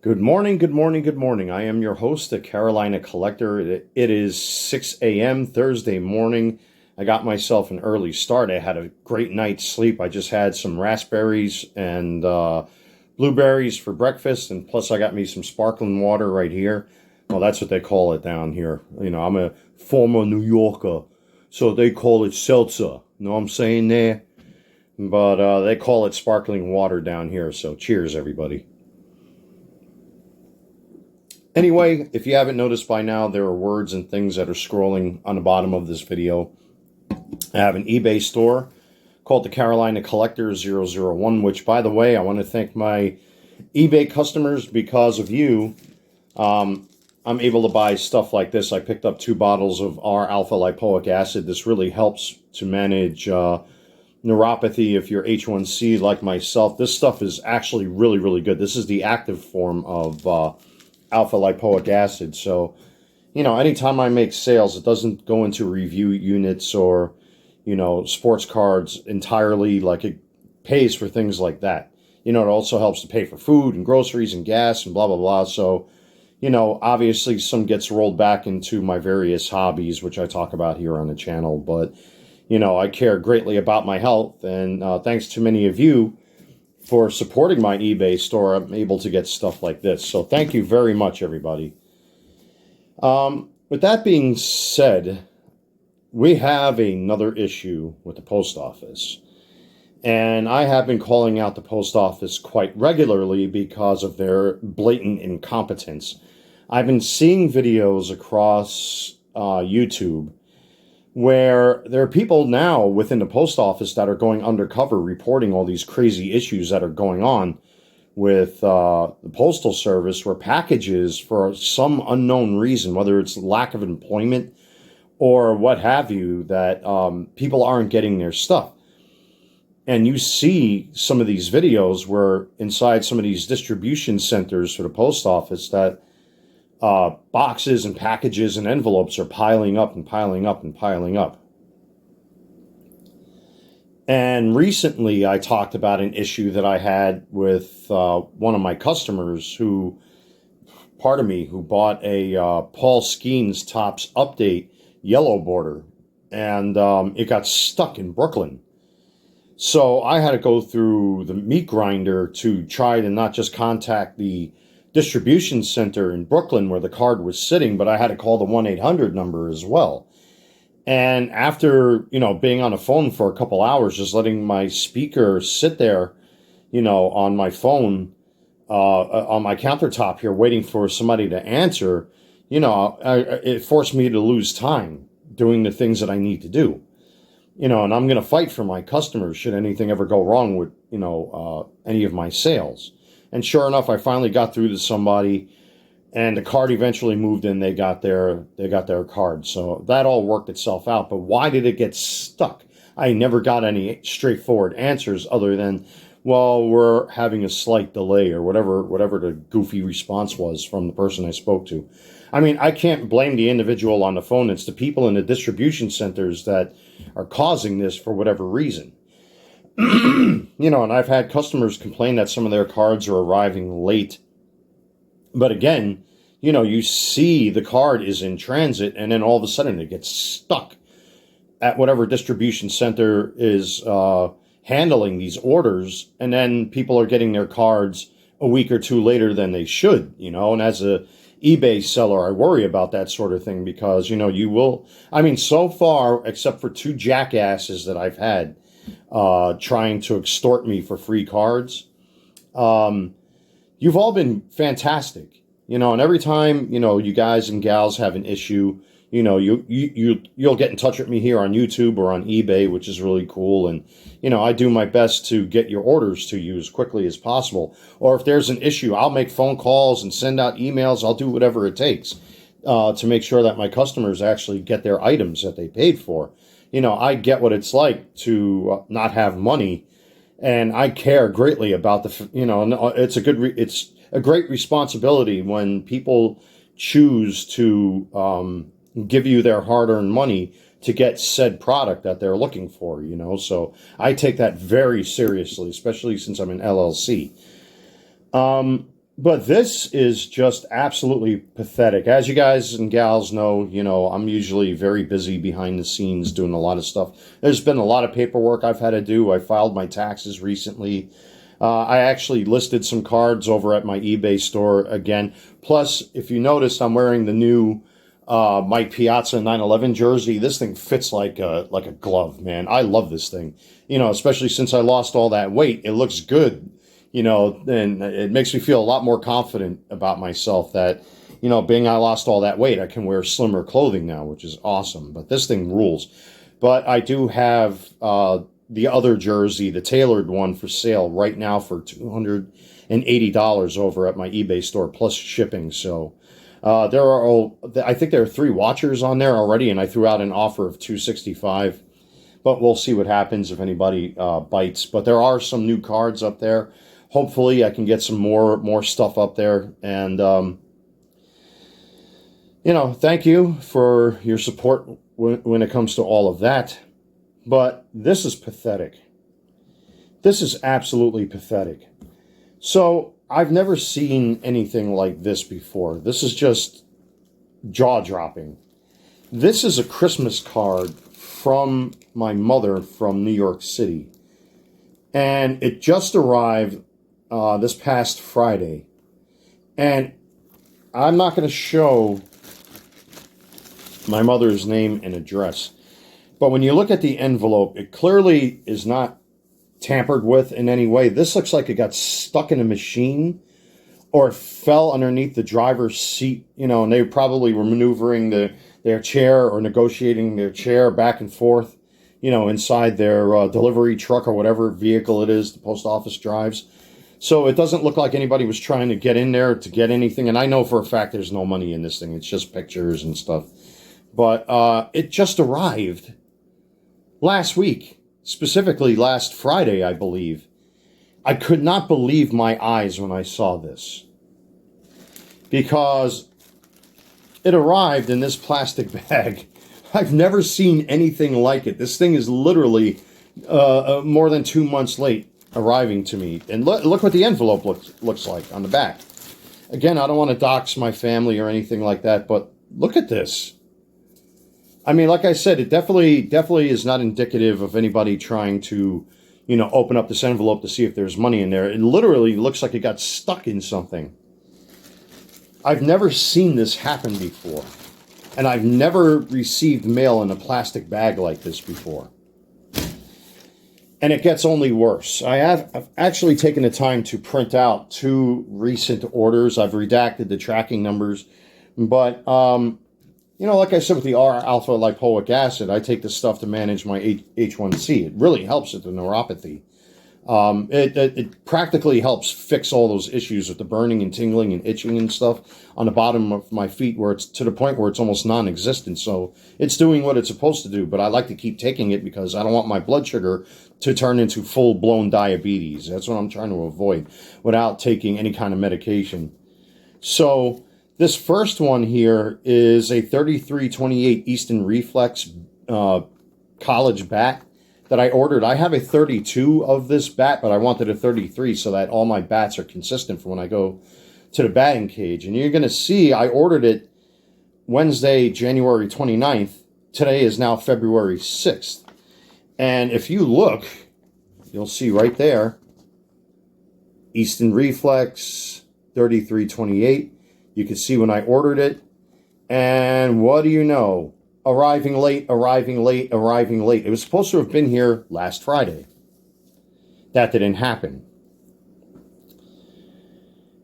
Good morning, good morning, good morning. I am your host, the Carolina Collector. It is 6 a.m. Thursday morning. I got myself an early start. I had a great night's sleep. I just had some raspberries and blueberries for breakfast, and plus I got me some sparkling water right here. Well, that's what they call it down here. You know, I'm a former New Yorker, so they call it seltzer. Know what I'm saying there? But they call it sparkling water down here, so cheers, everybody. Anyway, if you haven't noticed by now, there are words and things that are scrolling on the bottom of this video. I have an eBay store called the Carolina Collector 001, which, by the way, I want to thank my eBay customers. Because of you, I'm able to buy stuff like this. I picked up 2 bottles of R-alpha lipoic acid. This really helps to manage neuropathy if you're H1C like myself. This stuff is actually really, really good. This is the active form of alpha lipoic acid. So, you know, anytime I make sales, it doesn't go into review units or, you know, sports cards entirely. Like, it pays for things like that. You know, it also helps to pay for food and groceries and gas and blah, blah, blah. So, you know, obviously some gets rolled back into my various hobbies, which I talk about here on the channel. But, you know, I care greatly about my health. And thanks to many of you for supporting my eBay store, I'm able to get stuff like this. So thank you very much, everybody. With that being said, we have another issue with the post office. And I have been calling out the post office quite regularly because of their blatant incompetence. I've been seeing videos across YouTube where there are people now within the post office that are going undercover reporting all these crazy issues that are going on with the Postal Service, where packages, for some unknown reason, whether it's lack of employment or what have you, that people aren't getting their stuff. And you see some of these videos where inside some of these distribution centers for the post office that boxes and packages and envelopes are piling up and piling up and piling up. And recently I talked about an issue that I had with one of my customers who bought a Paul Skeens Topps Update yellow border, and it got stuck in Brooklyn. So I had to go through the meat grinder to try to not just contact the distribution center in Brooklyn where the card was sitting, but I had to call the 1-800 number as well. And after, you know, being on the phone for a couple hours, just letting my speaker sit there, you know, on my phone, on my countertop here, waiting for somebody to answer, you know, it forced me to lose time doing the things that I need to do. You know, and I'm going to fight for my customers should anything ever go wrong with, you know, any of my sales. And sure enough, I finally got through to somebody, and the card eventually moved in. They got their card. So that all worked itself out. But why did it get stuck? I never got any straightforward answers other than, well, we're having a slight delay, or whatever the goofy response was from the person I spoke to. I mean, I can't blame the individual on the phone. It's the people in the distribution centers that are causing this for whatever reason. You know, and I've had customers complain that some of their cards are arriving late. But again, you know, you see the card is in transit, and then all of a sudden it gets stuck at whatever distribution center is handling these orders, and then people are getting their cards a week or two later than they should, you know. And as a eBay seller, I worry about that sort of thing because, you know, you will, I mean, so far, except for 2 jackasses that I've had trying to extort me for free cards, you've all been fantastic, you know. And every time, you know, you guys and gals have an issue, you know, you'll get in touch with me here on YouTube or on eBay, which is really cool. And, you know, I do my best to get your orders to you as quickly as possible. Or if there's an issue, I'll make phone calls and send out emails. I'll do whatever it takes to make sure that my customers actually get their items that they paid for. You know, I get what it's like to not have money, and I care greatly about the, you know, it's a great responsibility when people choose to give you their hard-earned money to get said product that they're looking for, you know. So I take that very seriously, especially since I'm an LLC. But this is just absolutely pathetic. As you guys and gals know, I'm usually very busy behind the scenes doing a lot of stuff. There's been a lot of paperwork I've had to do. I filed my taxes recently. I actually listed some cards over at my eBay store again. Plus, if you notice, I'm wearing the new Mike Piazza 9/11 jersey. This thing fits like a glove, man. I love this thing. Especially since I lost all that weight. It looks good. And it makes me feel a lot more confident about myself that, being I lost all that weight, I can wear slimmer clothing now, which is awesome. But this thing rules. But I do have the other jersey, the tailored one, for sale right now for $280 over at my eBay store, plus shipping. So I think there are 3 watchers on there already, and I threw out an offer of $265. But we'll see what happens if anybody bites. But there are some new cards up there. Hopefully, I can get some more stuff up there. And, thank you for your support when it comes to all of that. But this is pathetic. This is absolutely pathetic. So, I've never seen anything like this before. This is just jaw-dropping. This is a Christmas card from my mother from New York City. And it just arrived this past Friday. And I'm not going to show my mother's name and address. But when you look at the envelope, it clearly is not tampered with in any way. This looks like it got stuck in a machine or it fell underneath the driver's seat, and they probably were maneuvering their chair or negotiating their chair back and forth, inside their delivery truck or whatever vehicle it is the post office drives. So it doesn't look like anybody was trying to get in there to get anything. And I know for a fact there's no money in this thing. It's just pictures and stuff. But it just arrived last week, specifically last Friday, I believe. I could not believe my eyes when I saw this. Because it arrived in this plastic bag. I've never seen anything like it. This thing is literally more than 2 months late arriving to me. And look what the envelope looks like on the back. Again, I don't want to dox my family or anything like that, but look at this. I mean, like I said, it definitely is not indicative of anybody trying to, open up this envelope to see if there's money in there. It literally looks like it got stuck in something. I've never seen this happen before. And I've never received mail in a plastic bag like this before. And it gets only worse. I've actually taken the time to print out 2 recent orders. I've redacted the tracking numbers. But, like I said with the R-alpha lipoic acid, I take this stuff to manage my H1C. It really helps with the neuropathy. It practically helps fix all those issues with the burning and tingling and itching and stuff on the bottom of my feet, where it's to the point where it's almost non-existent. So it's doing what it's supposed to do, but I like to keep taking it because I don't want my blood sugar to turn into full-blown diabetes. That's what I'm trying to avoid without taking any kind of medication. So this first one here is a 3328 Easton Reflex college bat that I ordered. I have a 32 of this bat, but I wanted a 33 so that all my bats are consistent for when I go to the batting cage. And you're going to see I ordered it Wednesday, January 29th. Today is now February 6th. And if you look, you'll see right there, Easton Reflex 3328. You can see when I ordered it. And what do you know? Arriving late, arriving late, arriving late. It was supposed to have been here last Friday. That didn't happen.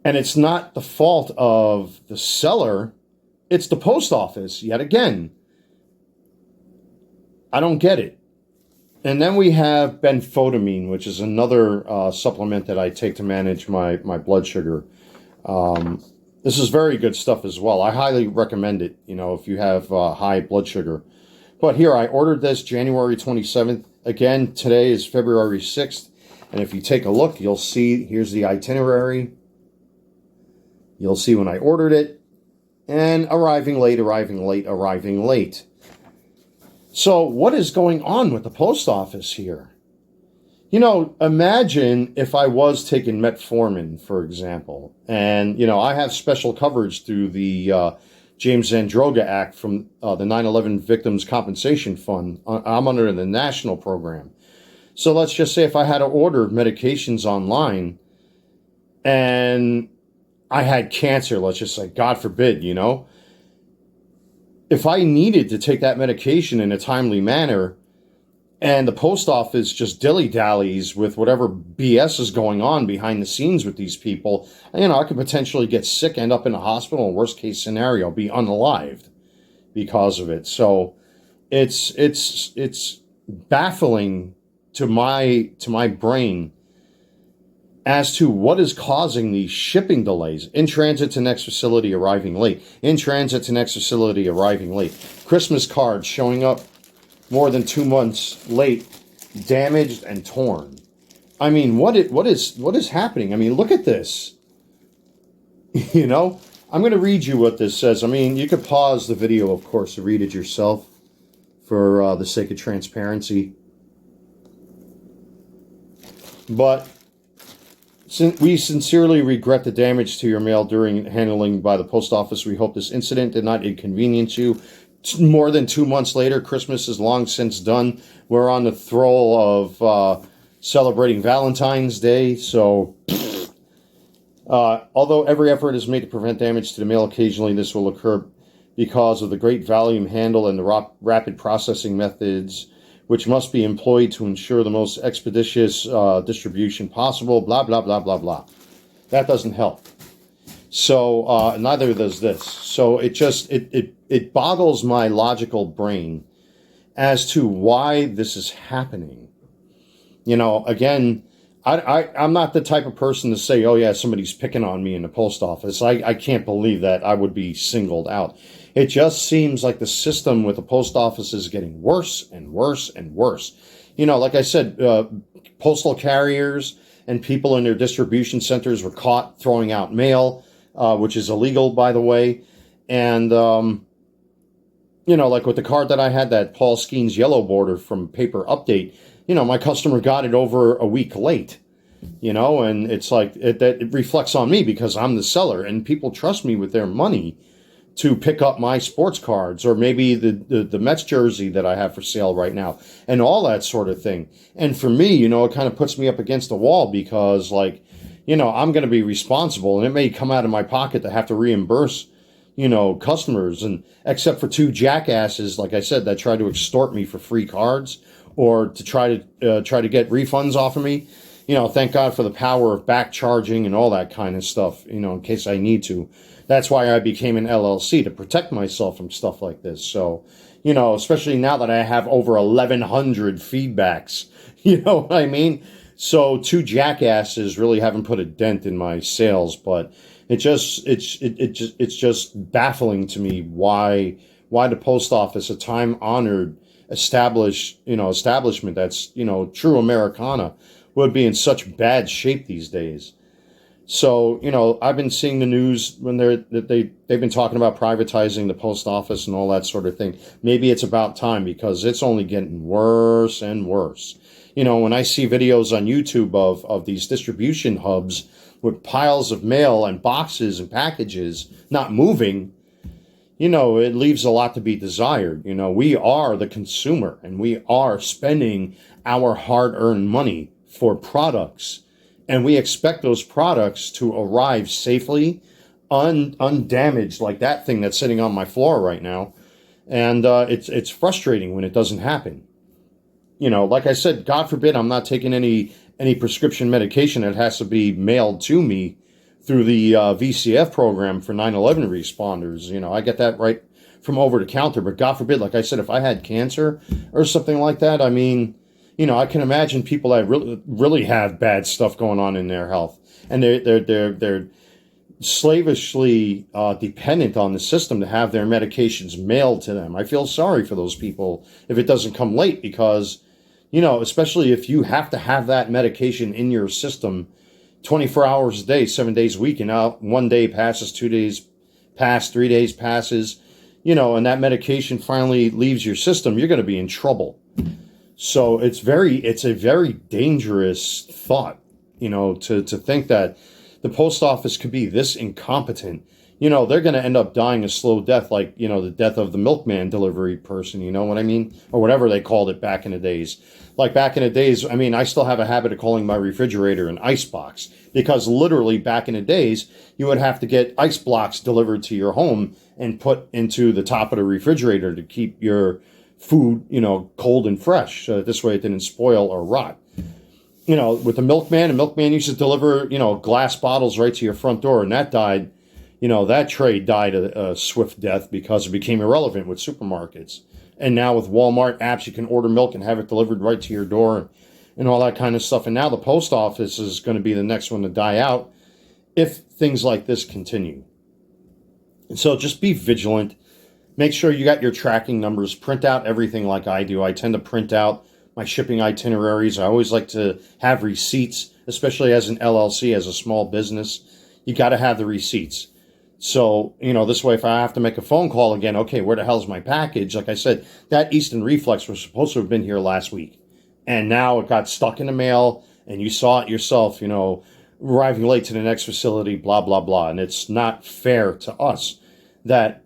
And it's not the fault of the seller. It's the post office, yet again. I don't get it. And then we have benfotiamine, which is another supplement that I take to manage my blood sugar. This is very good stuff as well. I highly recommend it, if you have high blood sugar. But here, I ordered this January 27th. Again, today is February 6th. And if you take a look, you'll see, here's the itinerary. You'll see when I ordered it. And arriving late, arriving late, arriving late. So what is going on with the post office here? Imagine if I was taking metformin, for example, and, I have special coverage through the James Zandroga Act from the 9/11 Victims Compensation Fund. I'm under the national program. So let's just say if I had to order medications online and I had cancer, let's just say, God forbid, if I needed to take that medication in a timely manner, and the post office just dilly-dallies with whatever BS is going on behind the scenes with these people, I could potentially get sick, end up in a hospital, and worst case scenario, be unalived because of it. So it's baffling to my brain as to what is causing these shipping delays. In transit to next facility arriving late. In transit to next facility arriving late. Christmas cards showing up more than 2 months late, damaged and torn. I mean, what is happening? I mean, look at this. I'm going to read you what this says. I mean, you could pause the video, of course, to read it yourself for the sake of transparency. But we sincerely regret the damage to your mail during handling by the post office. We hope this incident did not inconvenience you. More than 2 months later, Christmas is long since done. We're on the throw of celebrating Valentine's Day. So, although every effort is made to prevent damage to the mail, occasionally this will occur because of the great volume handle and the rapid processing methods which must be employed to ensure the most expeditious distribution possible, blah, blah, blah, blah, blah. That doesn't help. So neither does this. So it boggles my logical brain as to why this is happening. Again, I'm not the type of person to say, oh yeah, somebody's picking on me in the post office. I can't believe that I would be singled out. It just seems like the system with the post office is getting worse and worse and worse. Like I said, postal carriers and people in their distribution centers were caught throwing out mail, which is illegal, by the way. And, like with the card that I had, that Paul Skeens yellow border from Paper Update, my customer got it over a week late, and it's like it reflects on me because I'm the seller and people trust me with their money to pick up my sports cards or maybe the Mets jersey that I have for sale right now and all that sort of thing. And for me, it kind of puts me up against the wall because I'm going to be responsible and it may come out of my pocket to have to reimburse, customers, and except for two jackasses, like I said, that try to extort me for free cards or to try to get refunds off of me. Thank God for the power of back charging and all that kind of stuff, in case I need to. That's why I became an LLC, to protect myself from stuff like this. So, especially now that I have over 1,100 feedbacks, you know what I mean? So two jackasses really haven't put a dent in my sales, but it's just baffling to me why the post office, a time-honored establishment that's, true Americana, would be in such bad shape these days. So, I've been seeing the news when they've been talking about privatizing the post office and all that sort of thing. Maybe it's about time because it's only getting worse and worse. When I see videos on YouTube of these distribution hubs with piles of mail and boxes and packages not moving, it leaves a lot to be desired. We are the consumer and we are spending our hard-earned money for products. And we expect those products to arrive safely, undamaged, like that thing that's sitting on my floor right now. And it's frustrating when it doesn't happen. Like I said, God forbid I'm not taking any prescription medication that has to be mailed to me through the VCF program for 9/11 responders. I get that right from over the counter. But God forbid, like I said, if I had cancer or something like that, I mean, I can imagine people that really have bad stuff going on in their health, and they're slavishly dependent on the system to have their medications mailed to them. I feel sorry for those people if it doesn't come late because, especially if you have to have that medication in your system 24 hours a day, 7 days a week, and now 1 day passes, 2 days pass, 3 days passes, and that medication finally leaves your system, you're going to be in trouble. So it's a very dangerous thought, to think that the post office could be this incompetent. They're going to end up dying a slow death, like, the death of the milkman delivery person, you know what I mean? Or whatever they called it back in the days. Like back in the days, I mean, I still have a habit of calling my refrigerator an ice box, because literally back in the days, you would have to get ice blocks delivered to your home and put into the top of the refrigerator to keep your food, cold and fresh. So this way it didn't spoil or rot. With the milkman used to deliver, glass bottles right to your front door, and that died. That trade died a swift death because it became irrelevant with supermarkets. And now with Walmart apps, you can order milk and have it delivered right to your door and all that kind of stuff. And now the post office is going to be the next one to die out if things like this continue. And so just be vigilant. Make sure you got your tracking numbers. Print out everything like I do. I tend to print out my shipping itineraries. I always like to have receipts, especially as an LLC, as a small business. You got to have the receipts. So, this way, if I have to make a phone call again, okay, where the hell's my package? Like I said, that Eastern Reflex was supposed to have been here last week. And now it got stuck in the mail, and you saw it yourself, arriving late to the next facility, blah, blah, blah. And it's not fair to us that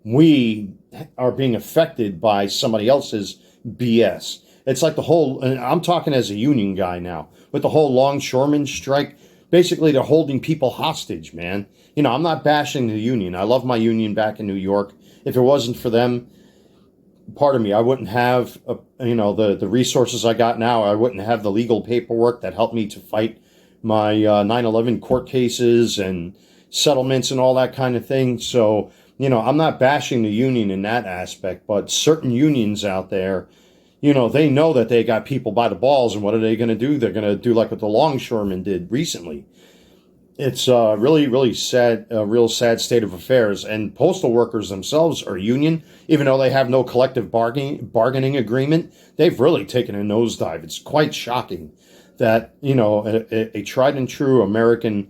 we are being affected by somebody else's BS. It's like the whole, and I'm talking as a union guy now, with the whole longshoreman strike. Basically, they're holding people hostage, man. I'm not bashing the union. I love my union back in New York. If it wasn't for them, pardon me, I wouldn't have, the resources I got now. I wouldn't have the legal paperwork that helped me to fight my 9/11 court cases and settlements and all that kind of thing. So, I'm not bashing the union in that aspect, but certain unions out there, they know that they got people by the balls, and what are they going to do? They're going to do like what the longshoremen did recently. It's really, really sad, a real sad state of affairs. And postal workers themselves are union, even though they have no collective bargaining agreement. They've really taken a nosedive. It's quite shocking that, a tried and true American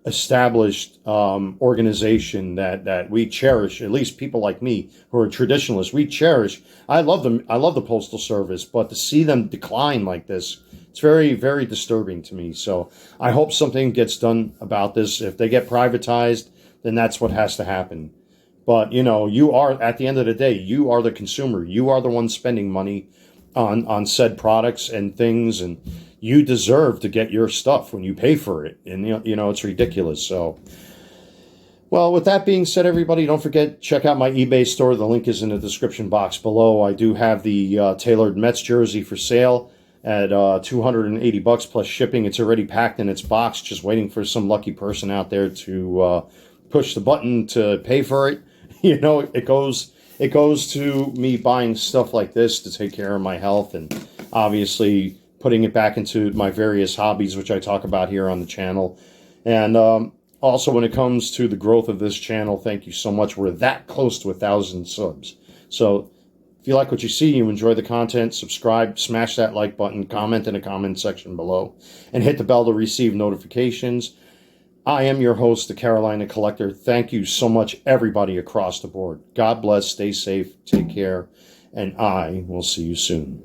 established organization that we cherish, at least people like me who are traditionalists, we cherish. I love them. I love the Postal Service, but to see them decline like this, it's very, very disturbing to me. So I hope something gets done about this. If they get privatized, then that's what has to happen. But, you are, at the end of the day, you are the consumer. You are the one spending money on said products and things, and you deserve to get your stuff when you pay for it. And, it's ridiculous. So, well, with that being said, everybody, don't forget, check out my eBay store. The link is in the description box below. I do have the tailored Mets jersey for sale at $280 plus shipping. It's already packed in its box, just waiting for some lucky person out there to push the button to pay for it. It goes to me buying stuff like this to take care of my health, and obviously putting it back into my various hobbies, which I talk about here on the channel. And also, when it comes to the growth of this channel, thank you so much. We're that close to 1,000 subs. So if you like what you see, you enjoy the content, subscribe, smash that like button, comment in the comment section below, and hit the bell to receive notifications. I am your host, the Carolina Collector. Thank you so much, everybody across the board. God bless, stay safe, take care, and I will see you soon.